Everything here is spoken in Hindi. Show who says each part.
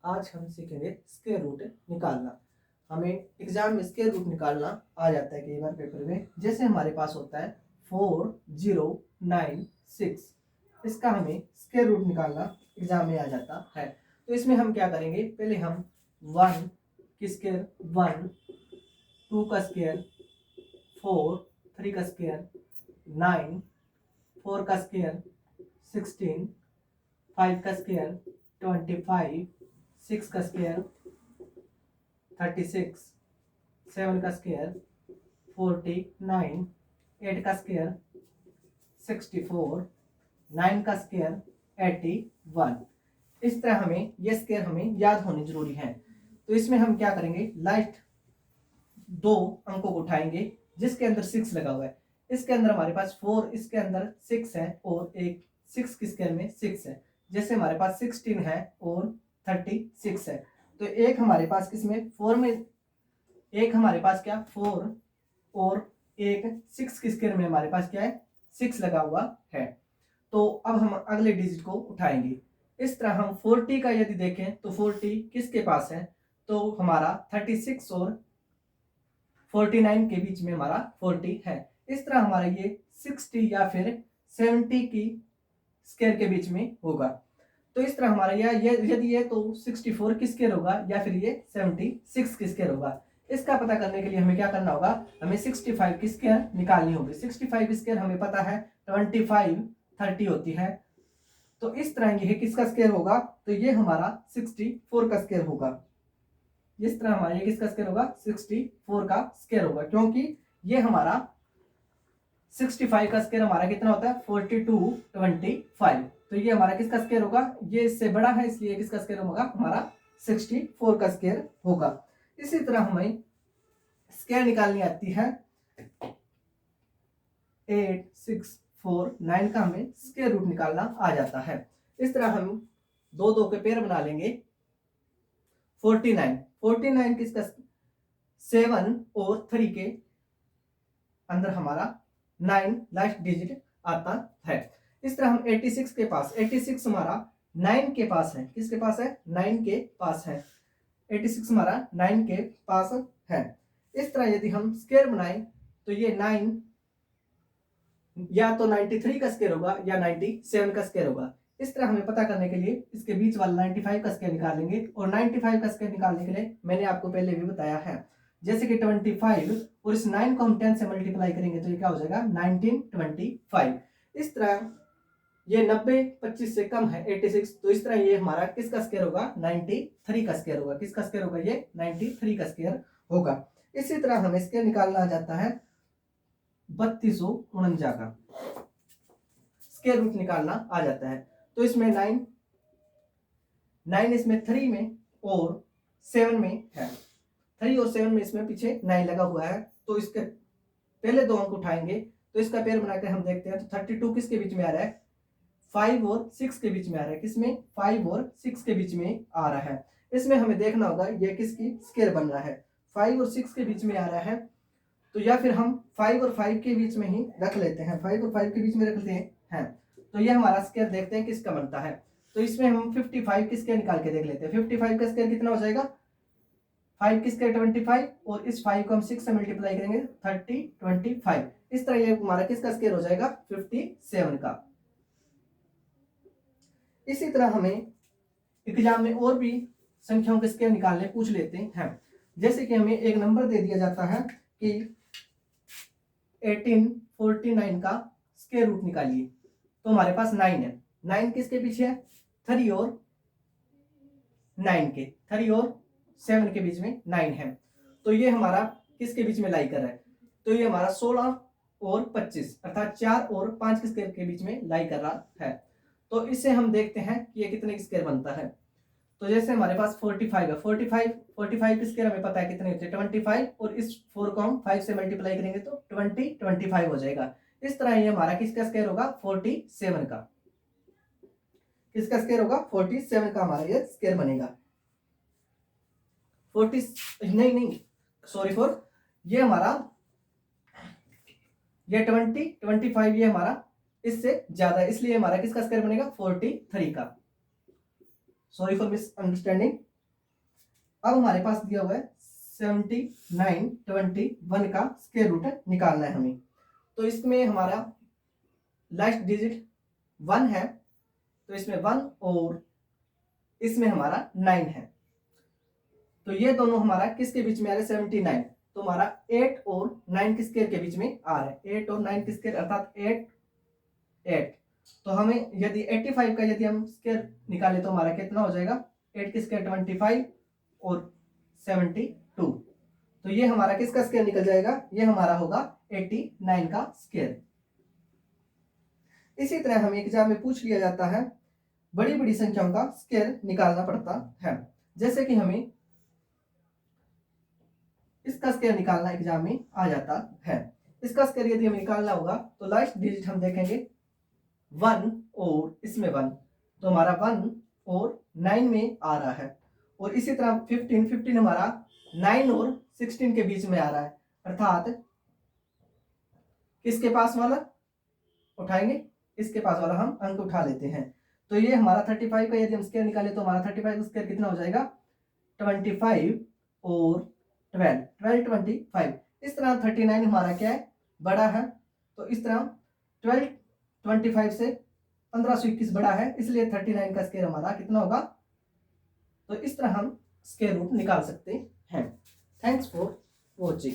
Speaker 1: आज हम सीखेंगे स्क्वायर रूट निकालना। हमें एग्जाम में स्क्वायर रूट निकालना आ जाता है कई बार पेपर में। जैसे हमारे पास होता है 4096, इसका हमें स्क्वायर रूट निकालना एग्जाम में आ जाता है। तो इसमें हम क्या करेंगे, पहले हम 1 की स्क्वायर 1, 2 का स्क्वायर 4, 3 का स्क्वायर 9, 4 का स्क्वायर 16, 5 का स्क्वायर 25, 6 का स्क्वायर 36, 7 का स्क्वायर 49, 8 का स्क्वायर 64, 9 का स्क्वायर 81। इस तरह हमें ये स्क्वायर हमें याद होने जरूरी है। तो इसमें हम क्या करेंगे, लास्ट दो अंकों को उठाएंगे जिसके अंदर 6 लगा हुआ है। इसके अंदर हमारे पास 4, इसके अंदर 6 है और एक 6 की स्क्वायर में 6 है। जैसे हमारे पास 16 है और 36 है। तो एक हमारे पास किसमें 4 में, एक हमारे पास क्या 4 और एक 6 की स्क्वायर में हमारे पास क्या है 6 लगा हुआ है। तो अब हम अगले डिजिट को उठाएंगे। इस तरह हम 40 का यदि देखें तो 40 किसके पास है, तो हमारा 36 और 49 के बीच में हमारा 40 है। इस तरह हमारा ये 60 या फिर 70 की स्क्वायर के बीच में होगा। तो इस तरह हमारा ये यदि ये तो 64 की स्क्वायर होगा या फिर ये 76 की स्क्वायर होगा। इसका पता करने के लिए हमें क्या करना होगा, हमें 65 की स्क्वायर निकालनी होगी। 65 की स्क्वायर हमें पता है 25 30 होती है। तो इस तरह ये किसका स्क्वायर होगा, तो ये हमारा 64 का स्क्वायर होगा। इस तरह हमारा ये किसका स्क्वायर होगा, 64 का स्क्वायर होगा, क्योंकि ये हमारा 65 का स्क्वायर हमारा कितना होता है 42 25। तो ये हमारा किसका स्क्वायर होगा, ये इससे बड़ा है इसलिए किसका स्क्वायर होगा, हमारा 64 का स्क्वायर होगा। इसी तरह हमें स्क्वायर निकालनी आती है 8 6 4 9 का हमें स्क्वायर रूट निकालना आ जाता है। इस तरह हम दो दो के पेयर बना लेंगे। 49 किसका 7 और 3 के अंदर हमारा 9 लास्ट डिजिट आता है। इस तरह हम 86 के पास, 86 हमारा 9 के पास है, किसके पास है 9 के पास है। 86 हमारा 9 के पास है। इस तरह यदि हम स्क्वायर बनाएं तो ये 9 या तो 93 का स्क्वायर होगा या 97 का स्क्वायर होगा। इस तरह हमें पता करने के लिए इसके बीच वाला 95 का स्क्वायर निकालेंगे। और 95 का स्क्वायर निकालने के लिए मैंने आपको पहले भी बताया है, जैसे कि 25 और इस 9 को हम 10 से मल्टीप्लाई करेंगे तो ये क्या हो जाएगा 1925। इस तरह ये 90 25 से कम है 86, तो इस तरह ये हमारा किसका स्क्वायर होगा 93 का स्क्वायर होगा। किसका स्क्वायर होगा, ये 93 का स्क्वायर होगा। इसी तरह हमें स्क्वायर निकालना आ जाता है 3249 का स्क्वायर रूट निकालना आ जाता है। तो इसमें 9 इसमें 3 में और 7 में है। 3 और 7 में इसमें पीछे 9 लगा हुआ है। तो इसके पहले दो अंक उठाएंगे तो इसका पेयर बनाकर हम देखते हैं। तो 32 किसके बीच में आ रहा है, 5 और 6 के बीच में आ रहा है। किसमें 5 और 6 के बीच में आ रहा है। इसमें हमें देखना होगा ये किसकी स्क्वायर बन रहा है, 5 और 6 के बीच में आ रहा है। तो या फिर हम 5 और 5 के बीच में ही रख लेते हैं, 5 और 5 के बीच में रख लेते हैं। तो ये हमारा स्क्वायर देखते हैं किसका बनता है। तो इसमें हम 55 की स्क्वायर निकाल के देख लेते हैं। 55 का स्क्वायर कितना हो जाएगा, 5 की स्क्वायर 25 और इस 5 को हम 6 से मल्टीप्लाई करेंगे 30 25। इस तरह ये हमारा किसका स्क्वायर हो जाएगा 57 का। इसी तरह हमें एग्जाम में और भी संख्याओं के स्क्वायर निकालने पूछ लेते हैं। जैसे कि हमें एक नंबर दे दिया जाता है कि 1849 का स्क्वायर रूट निकालिए। तो हमारे पास 9 है, 9 किसके पीछे है 3 और 9 के, 3 और 7 के बीच में 9 है। तो ये हमारा किसके बीच में लाई कर रहा है, तो ये हमारा 16 और 25 अर्थात 4 और 5 के स्क्वायर के बीच में लाई कर रहा है। तो इससे हम देखते हैं कि ये कितने स्क्वायर बनता है। तो जैसे हमारे पास 45 है, 45 की स्क्वायर हमें पता है कितने होते हैं 25 और इस 4 को हम 5 से मल्टीप्लाई करेंगे तो 25 हो जाएगा। इस तरह ये हमारा किसका स्क्वायर होगा 47 का। किसका स्क्वायर होगा 47 का हमारा ये स्क्वायर बनेगा। 40 नहीं सॉरी फॉर ये हमारा ये 25 ये हमारा इससे ज्यादा, इसलिए हमारा किसका स्क्वायर बनेगा 43 का। Sorry for miss understanding. अब हमारे पास दिया हुआ है 7921 का स्क्वायर रूट निकालना है हमें। तो इसमें हमारा लास्ट डिजिट 1 है, तो इसमें 1 और इसमें हमारा 9 है। तो ये दोनों हमारा किसके बीच में आ रहे हैं? 79। तो हमारा 8 और 9 के स्क्वायर के बीच में आ रहा है। 8 और 9 के स्क्वायर अर्थात 8 8। तो हमें यदि 85 का यदि हम स्क्वायर निकाले तो हमारा कितना हो जाएगा? 8 के स्क्वायर 25 और 72। तो ये हमारा किसका स्क्वायर निकल जाएगा? ये हमारा होगा 89 का स्क्वायर। इसी तरह हमें एग्जाम में पूछ लिया जाता है, बड़ी बड़ी संख्याओं का स्क्वायर निकालना पड़ता है। जैसे कि हमें इसका स्क्वायर निकालना एग्जाम में आ जाता है। इसका स्क्वायर यदि हमें निकालना होगा तो लास्ट डिजिट हम देखेंगे 1 और इसमें 1, तो हमारा 1 और 9 में आ रहा है। और इसी तरह 15 हमारा 9 और 16 के बीच में आ रहा है, अर्थात किसके पास वाला उठाएंगे? इसके पास वाला हम अंक उठा लेते हैं। तो ये हमारा 35 का यदि हम स्क्वायर निकाले तो हमारा 35 का स्क्वायर कितना हो जाएगा? 25 और 12 25। इस तरह 39 हमारा क्या है? बड़ा है। तो इस तरह 12 25 से 1521 बड़ा है, इसलिए 39 का स्क्वायर हमारा कितना होगा? तो इस तरह हम स्क्वायर रूट निकाल सकते हैं। Thanks for watching.